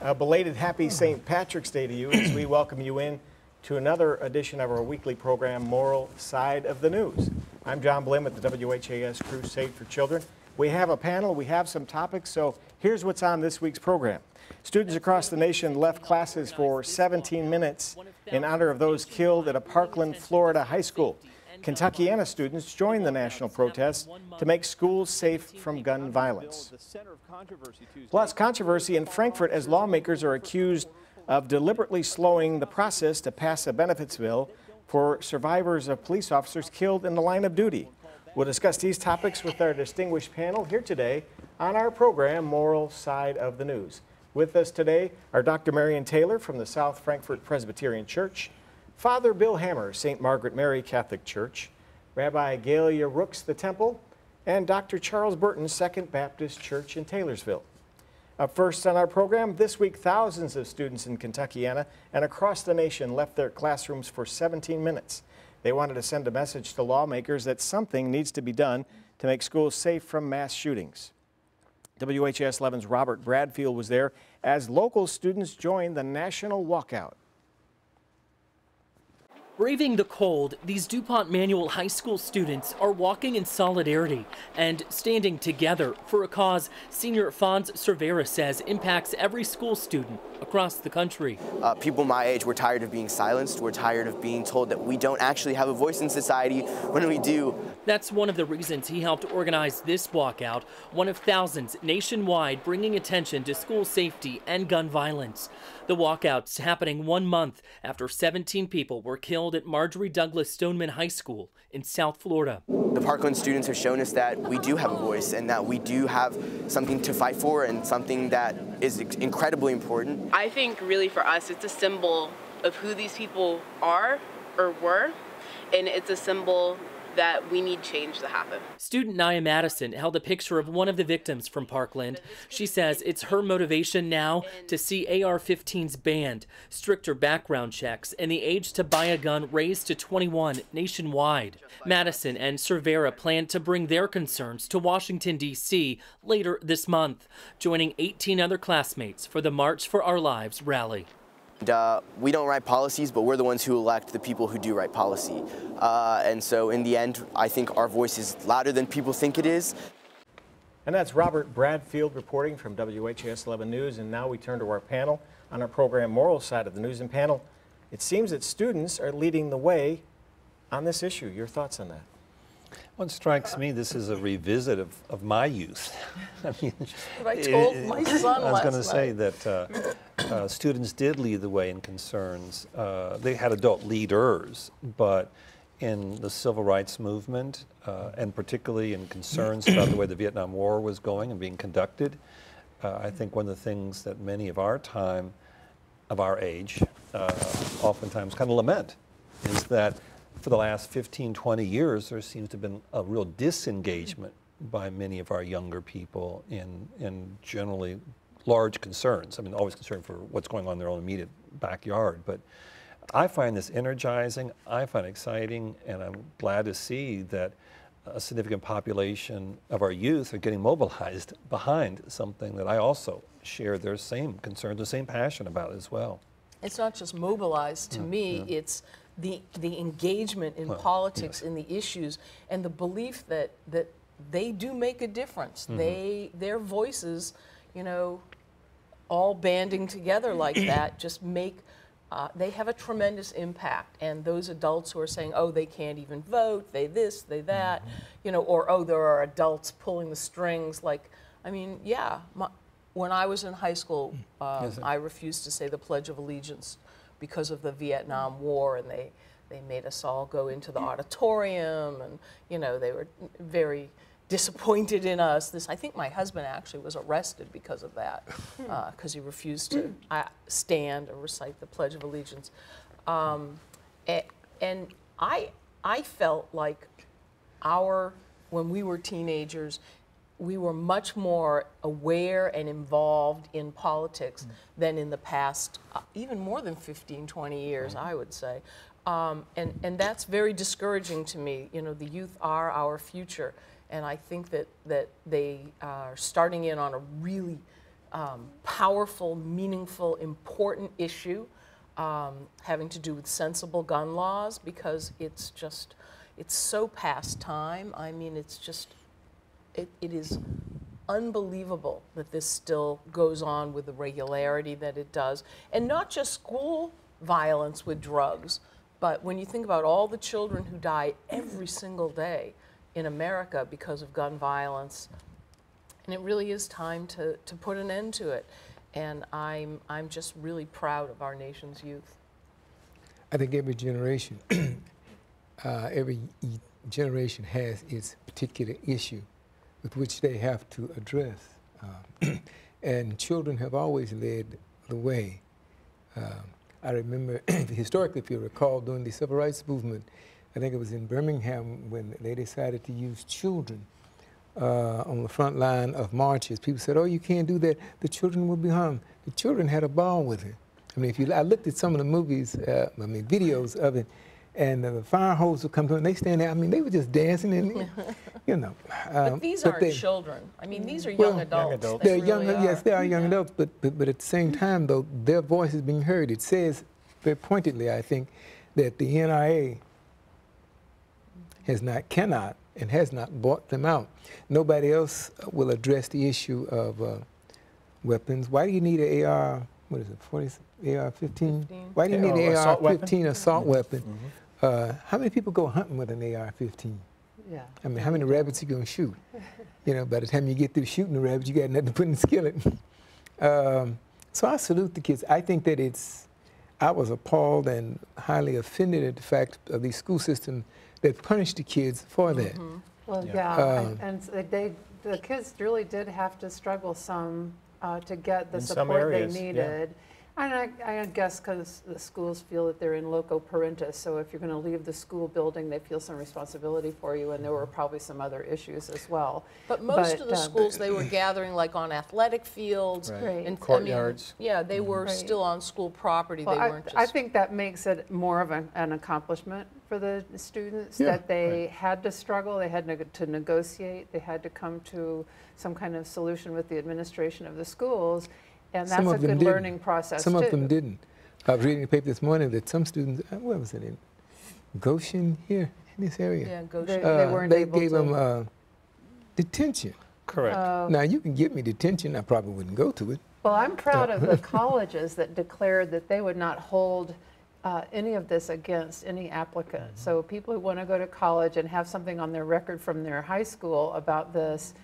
A belated happy St. Patrick's Day to you as we welcome you in to another edition of our weekly program, Moral Side of the News. I'm John Blim at the WHAS Crusade-For-Children. We have a panel, we have some topics, so here's what's on this week's program. Students across the nation left classes for 17 minutes in honor of those killed at a Parkland, Florida high school. Kentuckiana students joined the national protest to make schools safe from gun violence. Plus, controversy in Frankfurt as lawmakers are accused of deliberately slowing the process to pass a benefits bill for survivors of police officers killed in the line of duty. We'll discuss these topics with our distinguished panel here today on our program, Moral Side of the News. With us today are Dr. Marion Taylor from the South Frankfurt Presbyterian Church, Father Bill Hammer, St. Margaret Mary Catholic Church, Rabbi Galia Rooks, the Temple, and Dr. Charles Burton, Second Baptist Church in Taylorsville. Up first on our program, this week thousands of students in Kentuckiana and across the nation left their classrooms for 17 minutes. They wanted to send a message to lawmakers that something needs to be done to make schools safe from mass shootings. WHAS 11's Robert Bradfield was there as local students joined the national walkout. Braving the cold, these DuPont Manual High School students are walking in solidarity and standing together for a cause senior Fonz Cervera says impacts every school student across the country. People my age, we're tired of being silenced. We're tired of being told that we don't actually have a voice in society when we do. That's one of the reasons he helped organize this walkout, one of thousands nationwide bringing attention to school safety and gun violence. The walkout's happening 1 month after 17 people were killed at Marjorie Douglas Stoneman High School in South Florida. The Parkland students have shown us that we do have a voice and that we do have something to fight for and something that is incredibly important. I think really for us it's a symbol of who these people are or were, and it's a symbol that we need change to happen. Student Nia Madison held a picture of one of the victims from Parkland. She says it's her motivation now to see AR-15s banned, stricter background checks, and the age to buy a gun raised to 21 nationwide. Madison and Cervera plan to bring their concerns to Washington, D.C. later this month, joining 18 other classmates for the March for Our Lives rally. We don't write policies, but we're the ones who elect the people who do write policy. And so in the end, I think our voice is louder than people think it is. And that's Robert Bradfield reporting from WHAS 11 News. And now we turn to our panel on our program, Moral Side of the News. And panel, it seems that students are leading the way on this issue. Your thoughts on that? What strikes me, this is a revisit of my youth. I mean, I told my son I was going to last say night. that students did lead the way in concerns. They had adult leaders, but in the civil rights movement, and particularly in concerns about the way the Vietnam War was going and being conducted, I think one of the things that many of our time, of our age, oftentimes kind of lament is that for the last 15, 20 years, there seems to have been a real disengagement by many of our younger people in generally large concerns. I mean, always concerned for what's going on in their own immediate backyard. But I find this energizing, I find it exciting, and I'm glad to see that a significant population of our youth are getting mobilized behind something that I also share their same concerns, the same passion about as well. It's not just mobilized. To me, it's the engagement in politics, in the issues, and the belief that they do make a difference. Their voices, you know, all banding together like that, just make. They have a tremendous impact. And those adults who are saying, "Oh, they can't even vote. They this, they that," you know, or "Oh, there are adults pulling the strings." Like, I mean, yeah. When I was in high school, I refused to say the Pledge of Allegiance because of the Vietnam War, and they made us all go into the auditorium, and you know, they were very disappointed in us. I think my husband actually was arrested because of that, because he refused to stand or recite the Pledge of Allegiance. And I felt like when we were teenagers, we were much more aware and involved in politics than in the past, even more than 15, 20 years, I would say. And that's very discouraging to me. You know, the youth are our future, and I think that they are starting in on a really powerful, meaningful, important issue having to do with sensible gun laws, because it's so past time. I mean, it's just, it is unbelievable that this still goes on with the regularity that it does. And not just school violence with drugs, but when you think about all the children who die every single day in America because of gun violence, and it really is time to put an end to it. And I'm just really proud of our nation's youth. I think every generation, has its particular issue with which they have to address. And children have always led the way. I remember, historically, if you recall, during the Civil Rights Movement, I think it was in Birmingham when they decided to use children on the front line of marches. People said, oh, you can't do that. The children will be harmed. The children had a ball with it. I mean, I looked at some of the movies, videos of it, and the fire hose would come to them, and they stand there. I mean, they were just dancing and, you know. But these aren't children. I mean, these are young adults. Young adults. They're They young, really yes, are. they are young adults, but at the same time, though, their voice is being heard. It says very pointedly, I think, that the NRA cannot and has not bought them out. Nobody else will address the issue of weapons. Why do you need an AR, what is it, AR-15? Why do you need an AR-15 assault weapon? How many people go hunting with an AR-15? Yeah. I mean, how many rabbits are you going to shoot? You know, by the time you get through shooting the rabbits, you got nothing to put in the skillet. So I salute the kids. I think that I was appalled and highly offended at the fact of the school system that punished the kids for that. Well, yeah, and the kids really did have to struggle some to get the In some support they areas, yeah. needed. And I guess because the schools feel that they're in loco parentis, so if you're going to leave the school building, they feel some responsibility for you, and there were probably some other issues as well. But most of the schools, they were gathering like on athletic fields. Right. And, Courtyards. I mean, yeah, they were Right. still on school property. Well, They weren't just... I think that makes it more of an accomplishment for the students, Yeah. that they had to struggle, they had to negotiate, they had to come to some kind of solution with the administration of the schools, and Some that's a of them good didn't. learning process Some too. of them didn't. I was reading the paper this morning that some students, where was it in? Goshen here, in this area. Yeah, go They- shoot. they weren't they able gave to- them detention. Correct. Now, you can give me detention, I probably wouldn't go to it. Well, I'm proud of the colleges that declared that they would not hold any of this against any applicant. So people who want to go to college and have something on their record from their high school about this,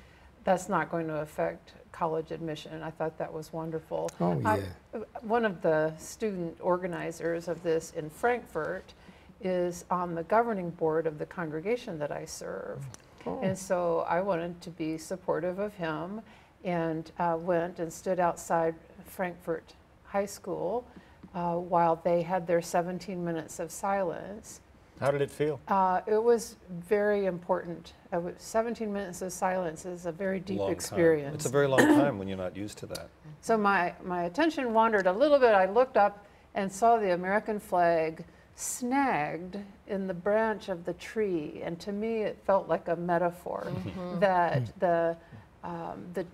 that's not going to affect college admission. I thought that was wonderful. Oh, yeah. One of the student organizers of this in Frankfurt is on the governing board of the congregation that I serve. And so I wanted to be supportive of him, and went and stood outside Frankfurt High School while they had their 17 minutes of silence. How did it feel? It was very important. 17 minutes of silence is a very deep Long time. experience. It's a very long time when you're not used to that. So my attention wandered a little bit. I looked up and saw the American flag snagged in the branch of the tree, and to me it felt like a metaphor that the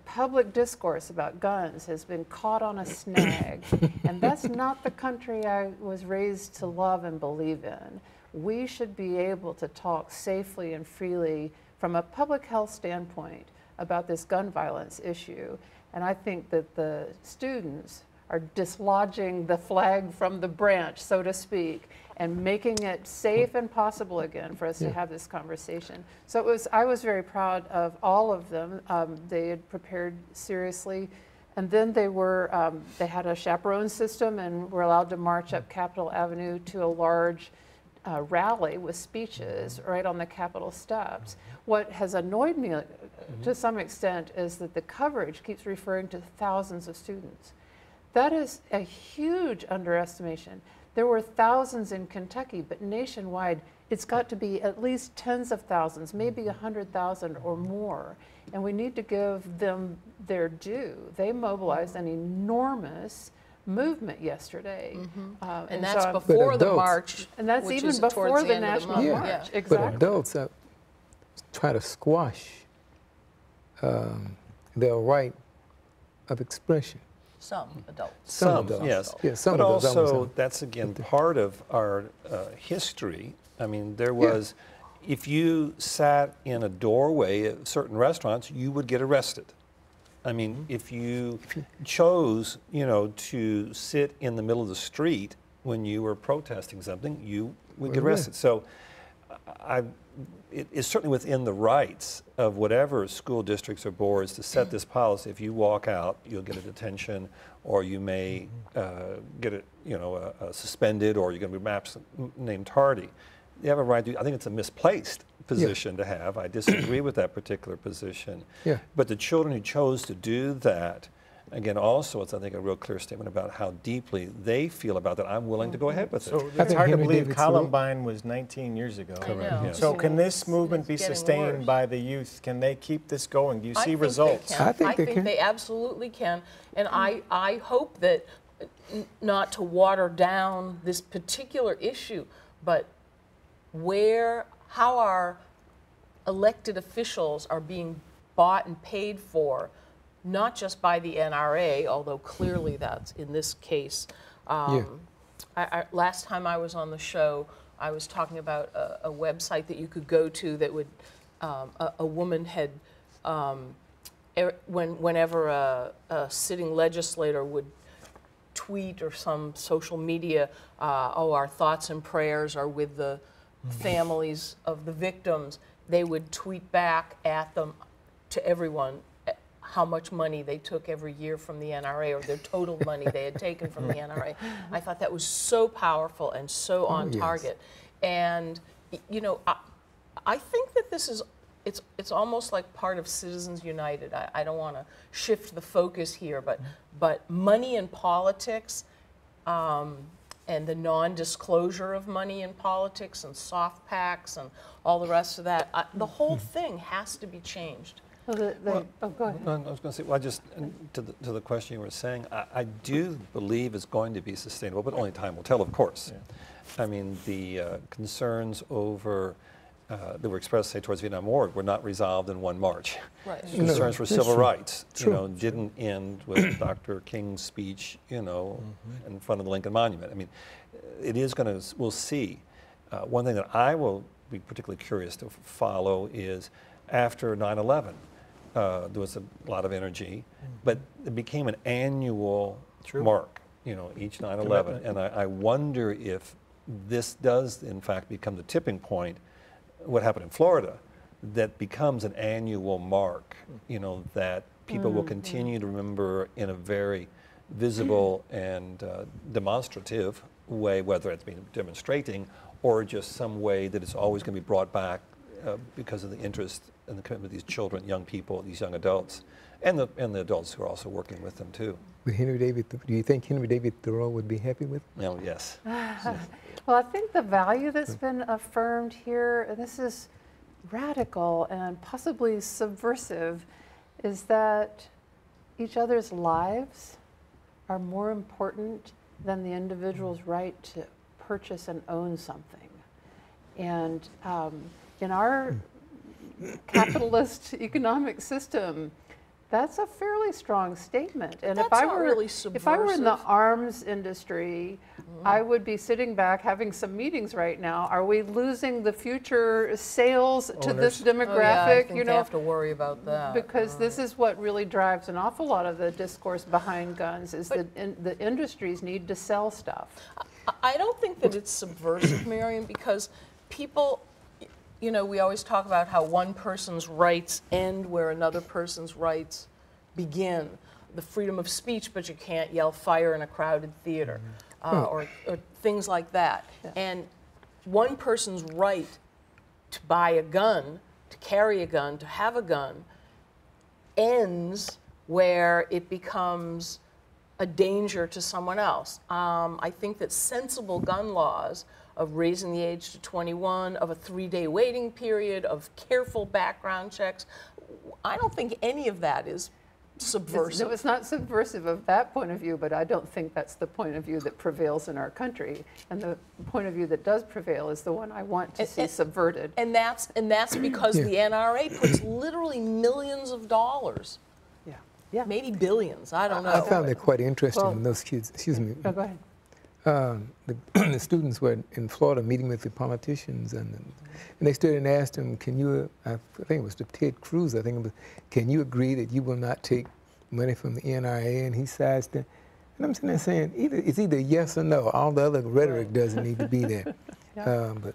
public discourse about guns has been caught on a snag, and that's not the country I was raised to love and believe in. We should be able to talk safely and freely from a public health standpoint about this gun violence issue, and I think that the students are dislodging the flag from the branch, so to speak, and making it safe and possible again for us to have this conversation. So I was very proud of all of them. They had prepared seriously, and then they had a chaperone system and were allowed to march up Capitol Avenue to a large rally with speeches right on the Capitol steps. What has annoyed me to some extent is that the coverage keeps referring to thousands of students. That is a huge underestimation. There were thousands in Kentucky, but nationwide, it's got to be at least tens of thousands, maybe 100,000 or more. And we need to give them their due. They mobilized an enormous movement yesterday. And that's so before the adults- march. and that's which even is towards before the end of national month. march. Yeah. But Exactly. adults try to squash their right of expression. Some adults. Some adults. Yes. Yeah, some but adults, I also, was, that's again part of our history. I mean, there was, if you sat in a doorway at certain restaurants, you would get arrested. I mean, if you chose, to sit in the middle of the street when you were protesting something, you would get arrested. So it is certainly within the rights of whatever school districts or boards to set this policy. If you walk out, you'll get a detention, or you may get it, suspended, or you're going to be perhaps named tardy. You have a right to. I think it's a misplaced position to have. I disagree with that particular position. Yeah. But the children who chose to do that, again, also it's, I think, a real clear statement about how deeply they feel about that. I'm willing to go ahead with So it. it's hard to Henry believe David Columbine was 19 years ago. I know. Yes. So can this movement be It's getting sustained worse. by the youth? Can they keep this going? Do you I see think results? They can. I think they can. they absolutely can. And I hope that, not to water down this particular issue, but how our elected officials are being bought and paid for, not just by the NRA, although clearly that's in this case. Last time I was on the show, I was talking about a website that you could go to that would, a woman had, whenever a sitting legislator would tweet or some social media, our thoughts and prayers are with the families of the victims, they would tweet back at them, to everyone, how much money they took every year from the NRA, or their total money they had taken from the NRA. I thought that was so powerful and so on target. And, I think that this is, it's almost like part of Citizens United. I don't want to shift the focus here, but money in politics, and the non-disclosure of money in politics and soft PACs and all the rest of that, the whole thing has to be changed. Well, go ahead. No, I was going to say, well, just to the question you were saying, I do believe it's going to be sustainable, but only time will tell, of course. Yeah. I mean, the concerns over that were expressed, say, towards the Vietnam War were not resolved in one march. Right. Concerns for civil rights, True. didn't end with Dr. King's speech, in front of the Lincoln Monument. I mean, it is going to, we'll see. One thing that I will be particularly curious to follow is after 9/11, there was a lot of energy, but it became an annual mark, each 9/11. And I wonder if this does, in fact, become the tipping point, what happened in Florida, that becomes an annual mark, that people will continue to remember in a very visible and demonstrative way, whether it's been demonstrating or just some way that it's always going to be brought back because of the interest and the commitment of these children, young people, these young adults, and the adults who are also working with them too. Do you think Henry David Thoreau would be happy with it? No, yes. Well, I think the value that's been affirmed here, and this is radical and possibly subversive, is that each other's lives are more important than the individual's right to purchase and own something. And in our capitalist economic system, that's a fairly strong statement. And That's if I not were really if I were in the subversive. arms industry, I would be sitting back having some meetings right now. Are we losing the future sales to this Owners. demographic? I think they have to worry about that. Because this is what really drives an awful lot of the discourse behind guns, is that the industries need to sell stuff. I don't think that it's subversive, Marion, because people, we always talk about how one person's rights end where another person's rights begin. The freedom of speech, but you can't yell fire in a crowded theater, or things like that. Yeah. And one person's right to buy a gun, to carry a gun, to have a gun, ends where it becomes a danger to someone else. I think that sensible gun laws of raising the age to 21, of a 3-day waiting period, of careful background checks, I don't think any of that is subversive. It's not subversive of that point of view, but I don't think that's the point of view that prevails in our country. And the point of view that does prevail is the one I want to see subverted. And that's because the NRA puts literally millions of dollars Yeah. maybe billions. I don't know. I found that quite interesting Well- when those kids, excuse me, Oh, go ahead. the students were in Florida meeting with the politicians, and they stood and asked him, can you, I think it was to Ted Cruz, I think it was, can you agree that you will not take money from the NRA? And he sides there. And I'm sitting there saying, it's either yes or no. All the other rhetoric doesn't need to be there. But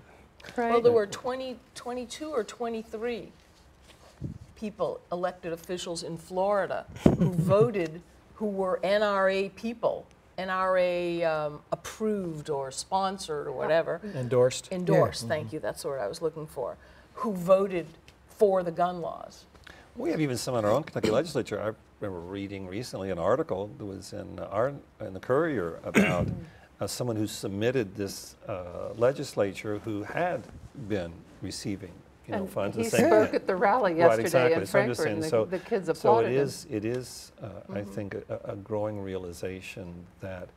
Right. Well, there were 22 or 23 people, elected officials in Florida, who voted, who were NRA people, NRA approved or sponsored or whatever. Endorsed. Endorsed, thank you, that's the word I was looking for, who voted for the gun laws. We have even some in our own Kentucky legislature. I remember reading recently an article that was in the Courier about someone who submitted this legislature who had been receiving And funds. he and saying spoke that- at the rally Right, yesterday exactly. in So I'm just Frankfurt, saying, and the kids so applauded it is I think, a growing realization that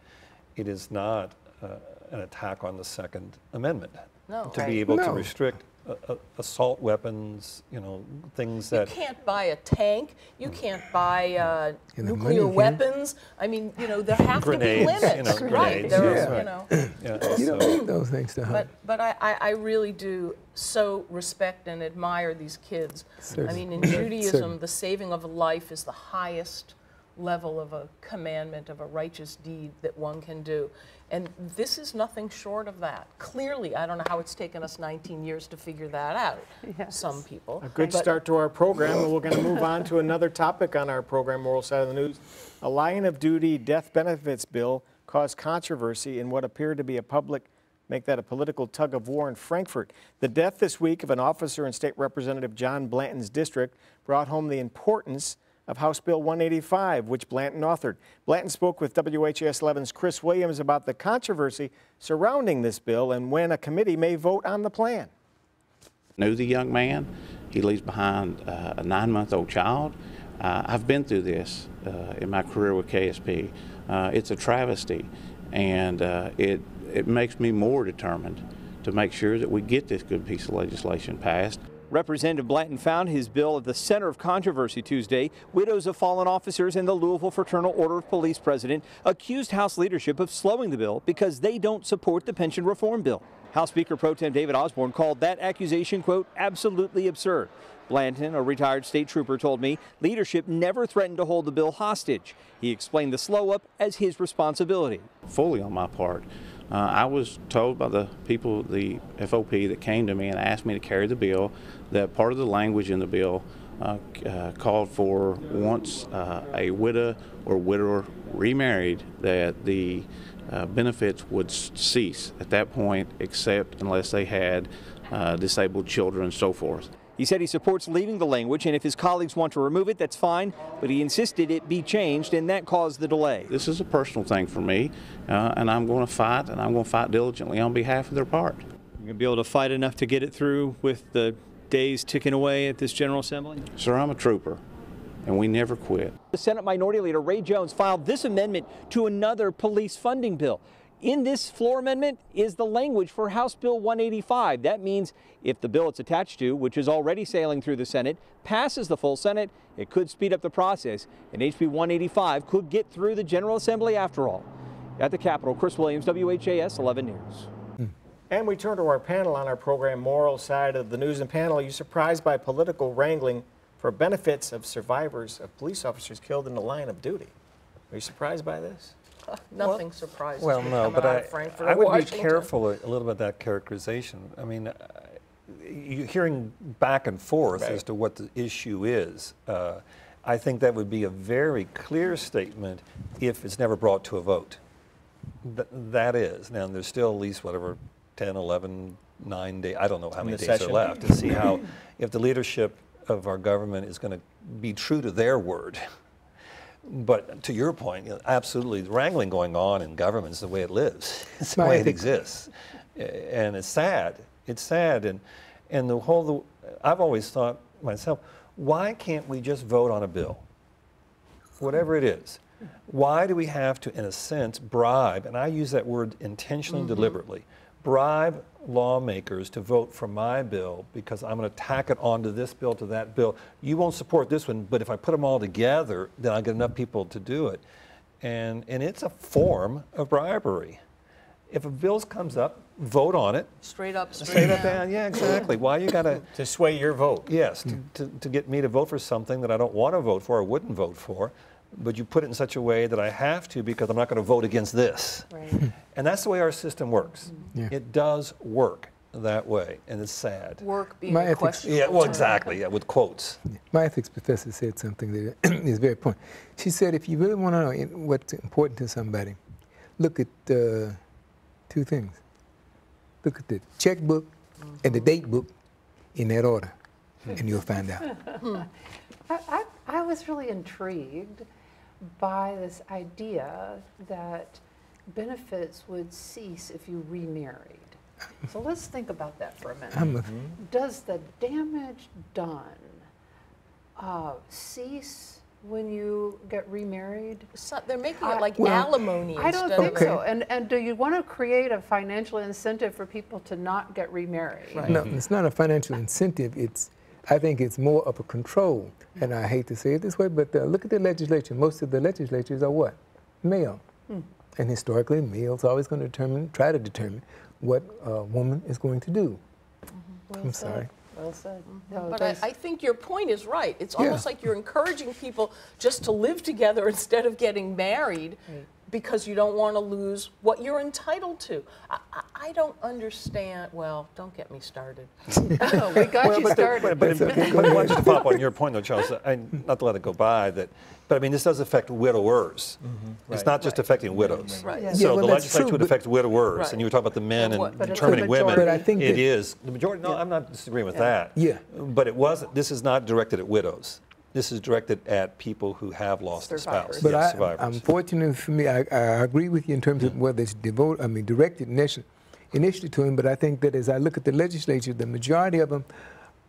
it is not an attack on the Second Amendment. No. To Right. be able to No. restrict assault weapons, things You that... can't buy a tank, you can't buy And the nuclear money, weapons. I mean, there have Grenades, to be limits, right? grenades, There yes, are, right. Yeah, you don't so- need those things to hunt. But I really do so respect and admire these kids. I Certainly. mean, in Judaism, Certainly. the saving of a life is the highest level of a commandment, of a righteous deed that one can do. And this is nothing short of that. Clearly, I don't know how it's taken us 19 years to figure that out, Yes. some people. A good But- start to our program, and we're going to move on to another topic on our program, Moral Side of the News. A line of duty death benefits bill caused controversy in what appeared to be a political tug of war in Frankfurt. The death this week of an officer in State Representative John Blanton's district brought home the importance of House Bill 185, which Blanton authored. Blanton spoke with WHAS 11's Chris Williams about the controversy surrounding this bill and when a committee may vote on the plan. Knew the young man. He leaves behind a 9-month-old child. I've been through this in my career with KSP. It's a travesty, and it makes me more determined to make sure that we get this good piece of legislation passed. Representative Blanton found his bill at the center of controversy Tuesday. Widows of fallen officers and the Louisville Fraternal Order of Police president accused House leadership of slowing the bill because they don't support the pension reform bill. House Speaker Pro Tem David Osborne called that accusation, quote, absolutely absurd. Blanton, a retired state trooper, told me leadership never threatened to hold the bill hostage. He explained the slow up as his responsibility. Fully on my part. I was told by the people, the FOP, that came to me and asked me to carry the bill, that part of the language in the bill called for once a widow or widower remarried, that the benefits would cease at that point, except unless they had disabled children and so forth. He said he supports leaving the language, and if his colleagues want to remove it, that's fine, but he insisted it be changed, and that caused the delay. This is a personal thing for me, and I'm going to fight, and I'm going to fight diligently on behalf of their part. You're going to be able to fight enough to get it through with the days ticking away at this General Assembly? Sir, I'm a trooper, and we never quit. The Senate Minority Leader Ray Jones filed this amendment to another police funding bill. In this floor amendment is the language for House Bill 185. That means if the bill it's attached to, which is already sailing through the Senate, passes the full Senate, it could speed up the process, and HB 185 could get through the General Assembly after all. At the Capitol, Chris Williams, WHAS 11 News. And we turn to our panel on our program, Moral Side of the News. And panel, are you surprised by political wrangling for benefits of survivors of police officers killed in the line of duty? Are you surprised by this? Nothing surprises Well, me no, coming but out of Frankfurt I or would Washington. be careful a little bit that characterization. I mean, you're hearing back and forth Right. as to what the issue is. I think that would be a very clear statement if it's never brought to a vote. That is. Now, there's still at least, whatever, 10, 11, 9 days, I don't know how many the days session. are left, to see how, if the leadership of our government is going to be true to their word. But to your point, absolutely, the wrangling going on in government is the way it lives. It's the way it exists. And it's sad. It's sad. And I've always thought myself, why can't we just vote on a bill? Whatever it is. Why do we have to, in a sense, bribe, and I use that word intentionally, deliberately, bribe lawmakers to vote for my bill because I'm going to tack it onto this bill to that bill. You won't support this one, but if I put them all together, then I'll get enough people to do it. And it's a form of bribery. If a bill comes up, vote on it. Straight up, Straight up down, yeah, exactly. Why you got to sway your vote? Yes, to get me to vote for something that I don't want to vote for or wouldn't vote for, but you put it in such a way that I have to because I'm not going to vote against this. Right. And that's the way our system works. Yeah. It does work that way, and it's sad. Work being My a ethics- question. Yeah, well, exactly, yeah, with quotes. My ethics professor said something that is very important. She said, if you really want to know what's important to somebody, look at two things. Look at the checkbook and the date book in that order, and you'll find out. I was really intrigued by this idea that benefits would cease if you remarried. So let's think about that for a minute. Does the damage done cease when you get remarried? So they're making it like Well, alimony I instead don't think of so. And do you want to create a financial incentive for people to not get remarried? Right. No, it's not a financial incentive. I think it's more of a control. And I hate to say it this way, but look at the legislature. Most of the legislatures are what? Male. And historically, males are always going to try to determine what a woman is going to do. I'm sorry. Well said. No, But there's- I think your point is right. It's almost like you're encouraging people just to live together instead of getting married because you don't want to lose what you're entitled to. I don't understand. Well, don't get me started. we got you started. But I want you to follow up on your point, though, Charles, not to let it go by, but I mean, this does affect widowers. It's not just affecting widows. Right. Yeah. So Yeah, well, the that's legislature true, would but- affect widowers, Right. and you were talking about the men But and it's a determining women. majority. But I think it that- is. The majority, no, I'm not disagreeing with that. Yeah. But this is not directed at widows. This is directed at people who have lost a spouse. Survivors. But Yes, survivors. unfortunately for me, I agree with you in terms of whether it's directed initially to him, but I think that as I look at the legislature, the majority of them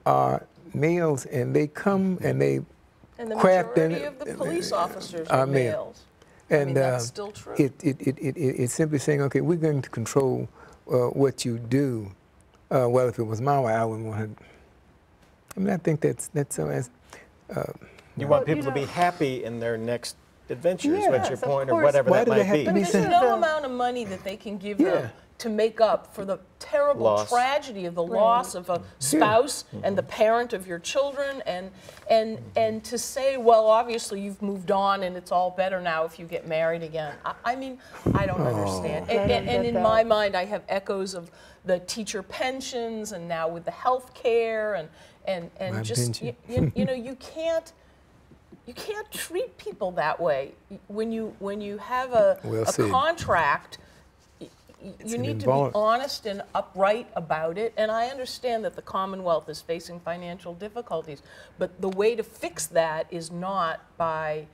are males, and they come and they And the craft majority of the police officers are male. males. And I mean, that's still true. It's simply saying, okay, we're going to control what you do. Well, if it was my wife, I wouldn't want to. I mean, I think that's so as. You Well, want people you to be know- happy in their next adventures, what's your Yes, of point, or course. whatever Why that do they might have be. to I be mean, there's no sensitive? amount of money that they can give Yeah. them to make up for the terrible Loss. tragedy of the loss of a spouse and the parent of your children, and to say, well, obviously you've moved on and it's all better now if you get married again. I mean, I don't understand. I don't And get in that. my mind, I have echoes of the teacher pensions, and now with the health care, and My just pension. you know, you can't treat people that way. When you have a Well said. contract, you an need to be invol- honest and upright about it. And I understand that the Commonwealth is facing financial difficulties, but the way to fix that is not by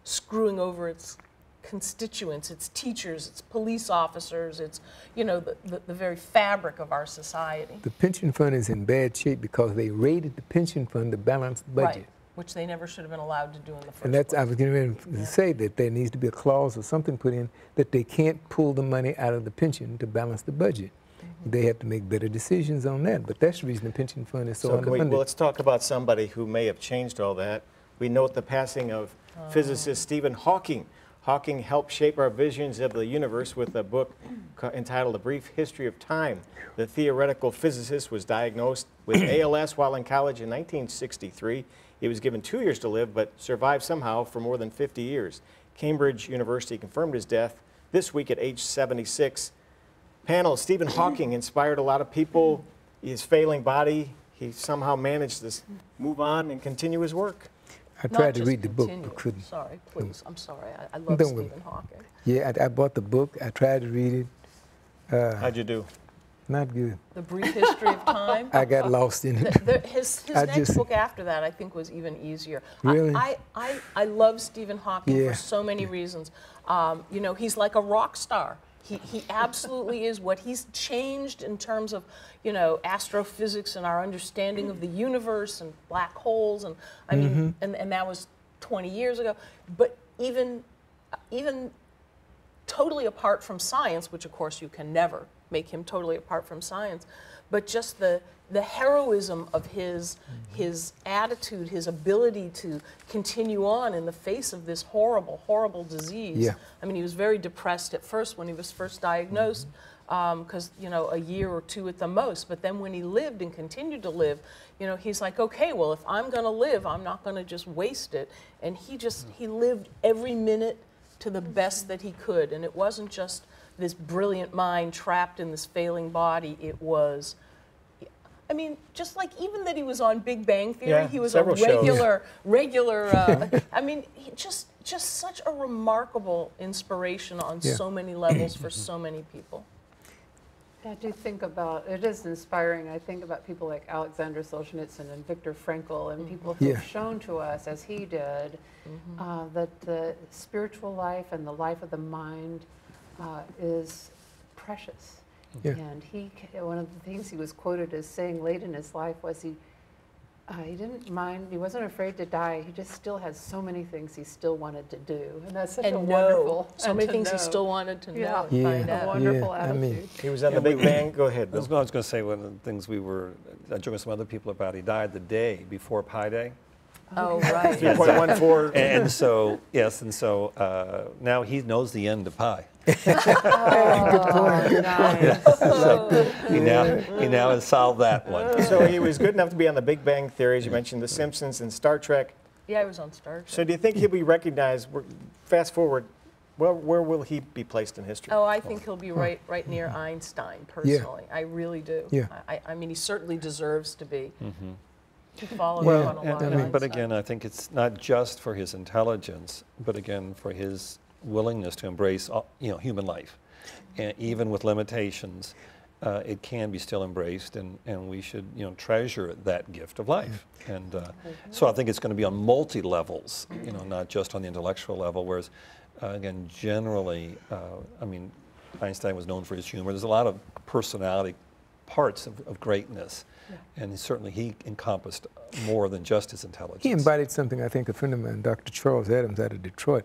screwing over its constituents, its teachers, its police officers, its, the very fabric of our society. The pension fund is in bad shape because they raided the pension fund to balance the budget. Right, which they never should have been allowed to do in the first And that's, place. I was getting ready to say that there needs to be a clause or something put in that they can't pull the money out of the pension to balance the budget. They have to make better decisions on that, but that's the reason the pension fund is so So underfunded. let's talk about somebody who may have changed all that. We note the passing of physicist Stephen Hawking. Hawking helped shape our visions of the universe with a book entitled A Brief History of Time. The theoretical physicist was diagnosed with ALS while in college in 1963. He was given 2 years to live, but survived somehow for more than 50 years. Cambridge University confirmed his death this week at age 76. Panel, Stephen Hawking inspired a lot of people. His failing body, he somehow managed to move on and continue his work. I Not tried to just read the book, continue. but couldn't. Sorry, please. I'm sorry. I love Don't worry. Stephen Hawking. Yeah, I bought the book. I tried to read it. How'd you do? Not good. The Brief History of Time. I got lost in it. His I next just- book after that, I think, was even easier. Really? I love Stephen Hawking Yeah. for so many reasons. He's like a rock star. He absolutely is. What he's changed in terms of, astrophysics and our understanding of the universe and black holes, and I mean, and that was 20 years ago. But even totally apart from science, which of course you can never make him totally apart from science, but just the heroism of his attitude, his ability to continue on in the face of this horrible, horrible disease. Yeah. I mean, he was very depressed at first when he was first diagnosed, because, you know, a year or two at the most. But then when he lived and continued to live, you know, he's like, okay, well, if I'm going to live, I'm not going to just waste it. And he lived every minute to the best that he could. And it wasn't just this brilliant mind trapped in this failing body. It was, I mean, just like even that he was on Big Bang Theory, Yeah, he was several a regular, I mean, just such a remarkable inspiration on so many levels for so many people. I do think about, it is inspiring. I think about people like Alexander Solzhenitsyn and Viktor Frankl and people who've shown to us, as he did, that the spiritual life and the life of the mind is precious. Yeah. And one of the things he was quoted as saying late in his life was he didn't mind, he wasn't afraid to die, he just still has so many things he still wanted to do. And that's such a wonderful, so many things he still wanted to know. Yeah, Find out. a wonderful I attitude. mean, He was on the Big Bang. Go ahead, I was Bill. going to say one of the things we were joking with some other people about. He died the day before Pi Day. Oh, right. 3.14. And so, yes, and so now he knows the end of pi. Nice. So he now has solved that one. So he was good enough to be on the Big Bang Theory, as you mentioned, The Simpsons and Star Trek. Yeah, he was on Star Trek. So do you think he'll be recognized, fast forward, where will he be placed in history? Oh, I think he'll be right near Einstein, personally. I really do. Yeah. I mean, he certainly deserves to be. He followed Well, on a lot of But Einstein. again, I think it's not just for his intelligence, but again for his willingness to embrace, human life, and even with limitations, it can be still embraced, and we should, treasure that gift of life. And so I think it's going to be on multi levels, not just on the intellectual level. Whereas, again, generally, I mean, Einstein was known for his humor. There's a lot of personality parts of greatness. And certainly he encompassed more than just his intelligence. he embodied something, I think, a friend of mine, Dr. Charles Adams out of Detroit,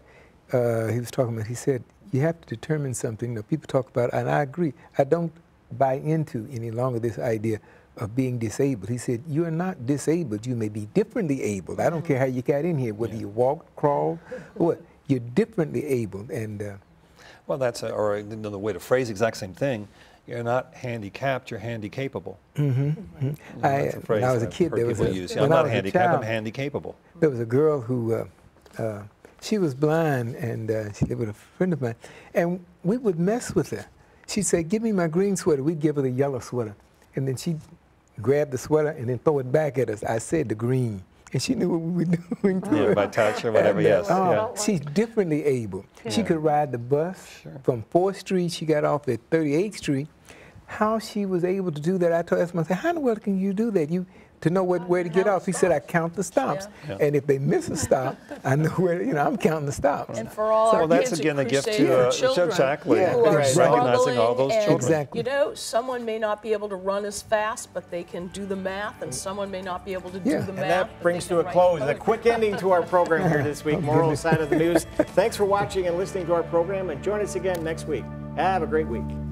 he was talking about, he said, you have to determine something. People talk about, and I agree, I don't buy into any longer this idea of being disabled. He said, you are not disabled, you may be differently abled. I don't care how you got in here, whether you walk, crawl, or what, you're differently abled. And well, that's or another way to phrase the exact same thing. You're not handicapped, you're handy-capable. when That's a phrase I was a I've kid, heard there was people a, use. when I'm I not was a handicapped, I'm child, handy-capable. there was a girl who, she was blind, and she lived with a friend of mine, and we would mess with her. She'd say, give me my green sweater. We'd give her the yellow sweater. And then she'd grab the sweater and then throw it back at us. I said the green. And she knew what we were doing to her. By touch or whatever, yes. She's differently able. She could ride the bus from 4th Street. She got off at 38th Street. How she was able to do that, I told her, how in the world can you do that? To know where to get off. He said, I count the stops. And if they miss a stop, I know where, I'm counting the stops. And for all our that's kids again at a gift Crusade-For-Children exactly. who are Recognizing all those struggling, children. Exactly. Someone may not be able to run as fast, but they can do the math, and someone may not be able to do the math. And that brings to a close a quick ending to our program here this week, Moral Side of the News. Thanks for watching and listening to our program, and join us again next week. Have a great week.